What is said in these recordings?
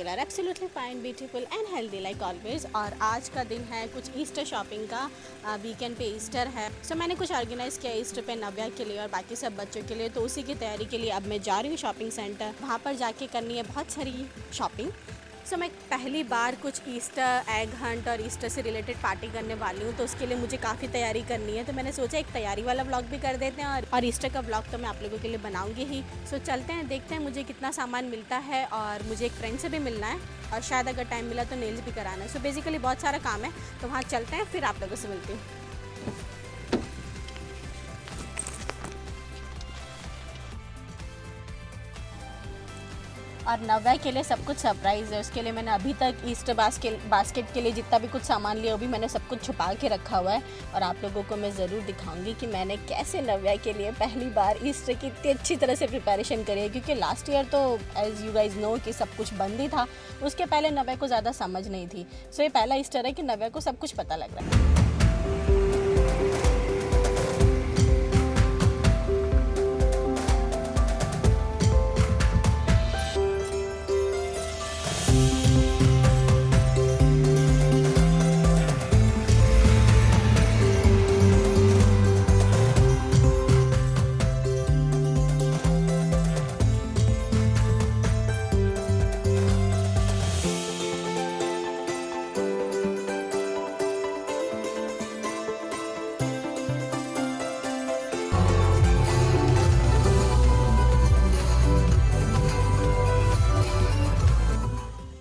Are absolutely fine, beautiful and healthy like always. और आज का दिन है कुछ ईस्टर शॉपिंग का, वीकेंड पे ईस्टर है। सो मैंने कुछ ऑर्गेनाइज़ किया ईस्टर पे नव्या के लिए और बाकी सब बच्चों के लिए, तो उसी की तैयारी के लिए अब मैं जा रही हूँ शॉपिंग सेंटर। वहाँ पर जाके करनी है बहुत सारी शॉपिंग। सो मैं पहली बार कुछ ईस्टर एग हंट और ईस्टर से रिलेटेड पार्टी करने वाली हूँ, तो उसके लिए मुझे काफ़ी तैयारी करनी है। तो मैंने सोचा एक तैयारी वाला व्लॉग भी कर देते हैं और ईस्टर का व्लॉग तो मैं आप लोगों के लिए बनाऊंगी ही। सो चलते हैं, देखते हैं मुझे कितना सामान मिलता है। और मुझे एक फ्रेंड से भी मिलना है और शायद अगर टाइम मिला तो नेल्स भी कराना है। सो बेसिकली बहुत सारा काम है, तो वहाँ चलते हैं, फिर आप लोगों से मिलती हूँ। और नव्या के लिए सब कुछ सरप्राइज़ है। उसके लिए मैंने अभी तक ईस्टर बास्केट के लिए जितना भी कुछ सामान लिया वो भी मैंने सब कुछ छुपा के रखा हुआ है। और आप लोगों को मैं ज़रूर दिखाऊंगी कि मैंने कैसे नव्या के लिए पहली बार ईस्टर की इतनी अच्छी तरह से प्रिपरेशन करी है। क्योंकि लास्ट ईयर तो एज़ यू गाइज नो कि सब कुछ बंद ही था, उसके पहले नव्या को ज़्यादा समझ नहीं थी। सो ये पहला ईस्टर है कि नव्या को सब कुछ पता लग रहा है।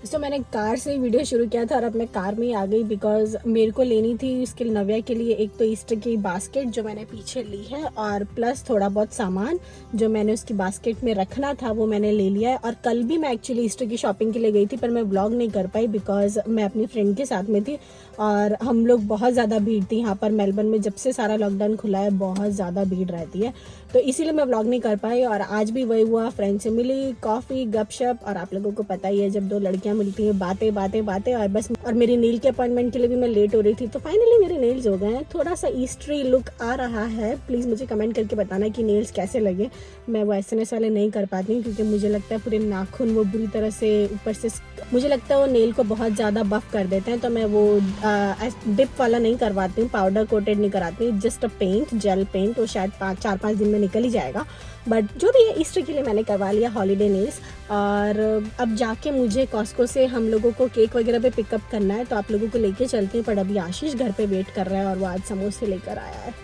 तो मैंने कार से ही वीडियो शुरू किया था और अब मैं कार में ही आ गई, बिकॉज मेरे को लेनी थी इसके नव्या के लिए एक तो ईस्टर की बास्केट जो मैंने पीछे ली है, और प्लस थोड़ा बहुत सामान जो मैंने उसकी बास्केट में रखना था वो मैंने ले लिया है। और कल भी मैं एक्चुअली ईस्टर की शॉपिंग के लिए गई थी, पर मैं व्लॉग नहीं कर पाई बिकॉज मैं अपनी फ्रेंड के साथ में थी और हम लोग बहुत ज़्यादा भीड़ थी यहाँ पर मेलबर्न में। जब से सारा लॉकडाउन खुला है बहुत ज़्यादा भीड़ रहती है, तो इसीलिए मैं व्लॉग नहीं कर पाई। और आज भी वही हुआ, फ्रेंड से मिली, कॉफ़ी, गपशप, और आप लोगों को पता ही है जब दो लड़कियां मिलती हैं बातें बातें बातें, और बस। और मेरी नेल के अपॉइंटमेंट के लिए भी मैं लेट हो रही थी, तो फाइनली मेरे नेल्स हो गए हैं। थोड़ा सा ईस्टरी लुक आ रहा है। प्लीज़ मुझे कमेंट करके बताना कि नेल्स कैसे लगे। मैं वो एसएनएस वाले नहीं कर पाती हूँ क्योंकि मुझे लगता है पूरे नाखून वो बुरी तरह से ऊपर से, मुझे लगता है वो नेल को बहुत ज़्यादा बफ कर देते हैं, तो मैं वो डिप वाला नहीं करवाती हूँ, पाउडर कोटेड नहीं कराती हूँ, just a paint, gel paint. वो शायद 4-5 दिन में निकल ही जाएगा, बट जो भी है ईस्टर के लिए मैंने करवा लिया हॉलीडे नेल्स। और अब जाके मुझे कॉस्को से हम लोगों को केक वगैरह पे पिकअप करना है, तो आप लोगों को लेके चलते हैं। पर अभी आशीष घर पे वेट कर रहा है और वो आज समोसे लेकर आया है।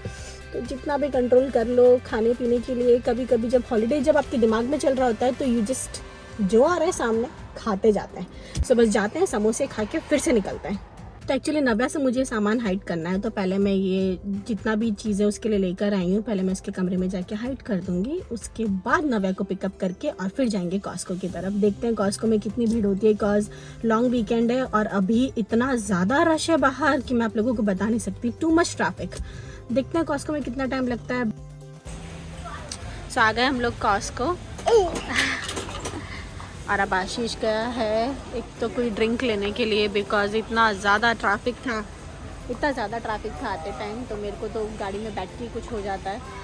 तो जितना भी कंट्रोल कर लो खाने पीने के लिए, कभी कभी जब हॉलीडे जब आपके दिमाग में चल रहा होता है तो यू जस्ट जो आ रहा है सामने खाते जाते हैं। सो बस जाते हैं, समोसे खा के फिर से निकलते हैं। तो एक्चुअली नव्या से मुझे सामान हाइड करना है, तो पहले मैं ये जितना भी चीज़ें उसके लिए लेकर आई हूँ पहले मैं उसके कमरे में जाके हाइड कर दूंगी। उसके बाद नव्या को पिकअप करके और फिर जाएंगे कॉस्को की तरफ। देखते हैं कॉस्को में कितनी भीड़ होती है, बिकॉज लॉन्ग वीकेंड है और अभी इतना ज़्यादा रश है बाहर कि मैं आप लोगों को बता नहीं सकती, टू मच ट्रैफिक। देखते हैं कॉस्को में कितना टाइम लगता है। सो आ गए हम लोग कॉस्को और अब आशीष गया है एक तो कोई ड्रिंक लेने के लिए, बिकॉज इतना ज़्यादा ट्रैफिक था आते टाइम, तो मेरे को तो गाड़ी में बैठ के कुछ हो जाता है।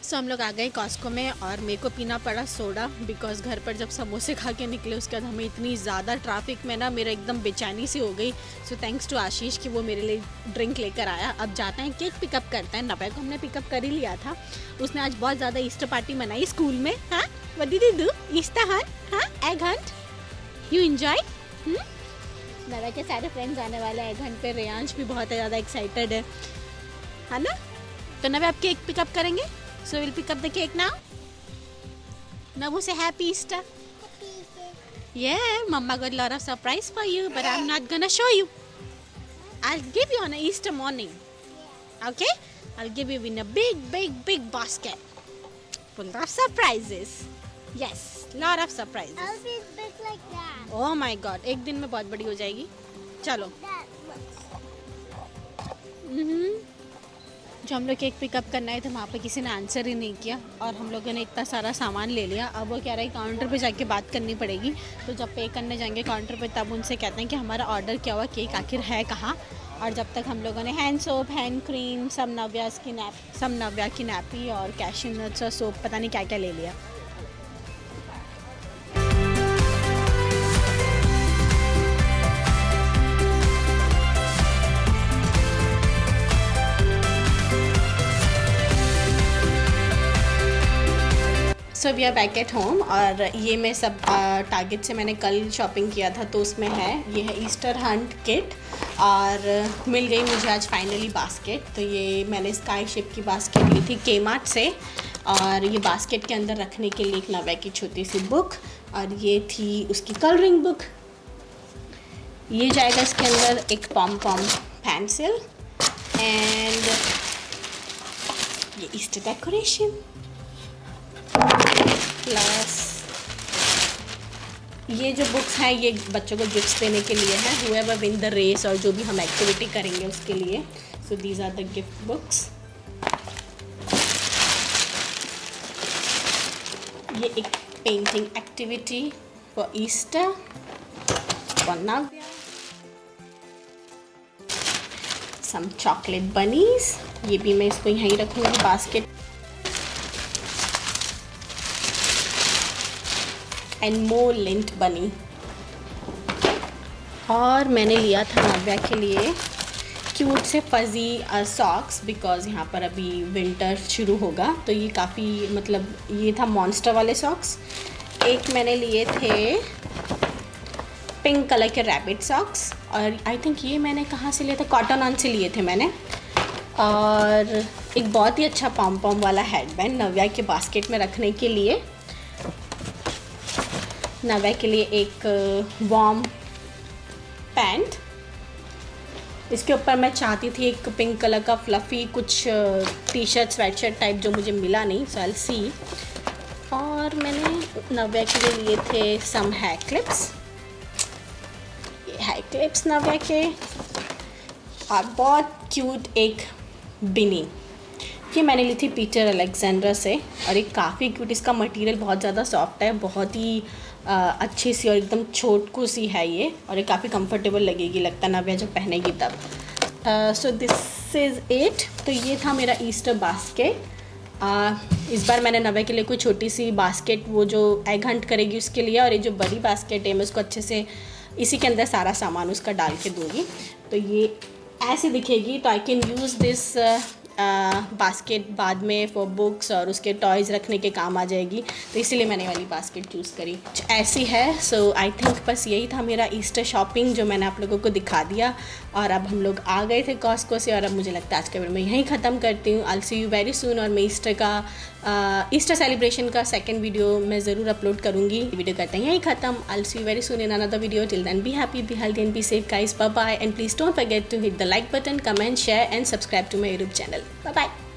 सो हम लोग आ गए कॉस्को में और मेरे को पीना पड़ा सोडा, बिकॉज घर पर जब समोसे खा के निकले उसके बाद हमें इतनी ज़्यादा ट्रैफिक में ना मेरा एकदम बेचैनी सी हो गई। सो थैंक्स टू आशीष कि वो मेरे लिए ड्रिंक लेकर आया। अब जाते हैं केक पिकअप करते हैं। नव्या को हमने पिकअप कर ही लिया था, उसने आज बहुत ज़्यादा ईस्टर पार्टी मनाई स्कूल में। हाँ what did you do? Easter Hunt, हाँ एग हंट, यू एंजॉय? नव्या के सारे फ्रेंड्स आने वाले हैं एग हंट पे। रेयांश भी बहुत ज़्यादा एक्साइटेड है ना? तो नव्या आप केक पिकअप करेंगे? So we'll pick up the cake now. Navu say happy Easter. Yeah, Mama got a lot of surprise for you, but I'm not gonna show you. I'll give you on a Easter morning. Okay? I'll give you in a big basket full of surprises. Yes, lot of surprises. I'll be big like that. Oh my God, एक दिन में बहुत बड़ी हो जाएगी। चलो। जो हम लोग केक पिकअप करना है तो वहाँ पे किसी ने आंसर ही नहीं किया और हम लोगों ने इतना सारा सामान ले लिया। अब वो कह रहा है काउंटर पे जाके बात करनी पड़ेगी, तो जब पे करने जाएंगे काउंटर पे तब उनसे कहते हैं कि हमारा ऑर्डर क्या हुआ, केक आखिर है कहाँ। और जब तक हम लोगों ने हैंड सोप, हैंड क्रीम, सब नव्या की नैपी और कैश्यू नट्स और सोप पता नहीं क्या क्या ले लिया। So we are back at home और ये मैं सब टारगेट से मैंने कल शॉपिंग किया था तो उसमें है, ये है ईस्टर हंट किट और मिल गई मुझे आज फाइनली बास्केट। तो ये मैंने स्काई शेप की बास्केट ली थी केमार्ट से और ये बास्केट के अंदर रखने के लिए एक नव्या की छोटी सी बुक और ये थी उसकी कलरिंग बुक। ये जाएगा इसके अंदर एक पॉम पॉम पेंसिल एंड ये ईस्टर डेकोरेशन प्लस ये जो बुक्स हैं ये बच्चों को गिफ्ट्स देने के लिए है, whoever win the race और जो भी हम एक्टिविटी करेंगे उसके लिए। So these are the gift books. ये एक painting activity for Easter for Navya. Some chocolate bunnies, ये भी मैं इसको यहीं रखूँगी बास्केट। एंड मोर लिंट बनी। और मैंने लिया था नव्या के लिए क्यूट से फज़ी सॉक्स बिकॉज़ यहाँ पर अभी विंटर शुरू होगा तो ये काफ़ी मतलब ये था मॉन्स्टर वाले सॉक्स। एक मैंने लिए थे पिंक कलर के रैबिट सॉक्स और आई थिंक ये मैंने कहाँ से लिए थे, कॉटन ऑन से लिए थे मैंने। और एक बहुत ही अच्छा पॉम पॉम वाला हेडबैंड नव्या के बास्केट में रखने के लिए। नव्या के लिए एक वार्म पैंट, इसके ऊपर मैं चाहती थी एक पिंक कलर का फ्लफ़ी कुछ टी शर्ट स्वेटशर्ट टाइप जो मुझे मिला नहीं, सो आई विल सी। और मैंने नव्या के लिए थे सम हेयर क्लिप्स, ये हेयर क्लिप्स नव्या के। और बहुत क्यूट एक बिनी, ये मैंने ली थी पीटर अलेक्जेंडर से और ये काफ़ी क्यूट, इसका मटेरियल बहुत ज़्यादा सॉफ्ट है, बहुत ही अच्छी सी और एकदम छोटकू सी है ये और ये काफ़ी कंफर्टेबल लगेगी लगता है नव्या जब पहनेगी तब। So this is it. तो ये था मेरा ईस्टर बास्केट। इस बार मैंने नव्या के लिए कोई छोटी सी बास्केट वो जो एग हंट करेगी उसके लिए, और ये जो बड़ी बास्केट है मैं उसको अच्छे से इसी के अंदर सारा सामान उसका डाल के दूँगी तो ये ऐसे दिखेगी। तो I can use this basket बाद में फॉर बुक्स और उसके टॉयज़ रखने के काम आ जाएगी, तो इसीलिए मैंने वाली बास्केट चूज़ करी। ऐसी है। सो आई थिंक बस यही था मेरा ईस्टर शॉपिंग जो मैंने आप लोगों को दिखा दिया। और अब हम लोग आ गए थे कॉस्को से और अब मुझे लगता है आज का वीडियो मैं यहीं ख़त्म करती हूँ। I see you very soon. और मैं ईस्टर सेलिब्रेशन का सेकेंड वीडियो मैं ज़रूर अपलोड करूँगी। वीडियो करते हैं यहीं ख़त्म। I see you very soon in another video. Till then be happy, be healthy and be safe guys. Bye bye and please don't forget to hit the like button, comment, share and subscribe to my YouTube channel. Bye bye.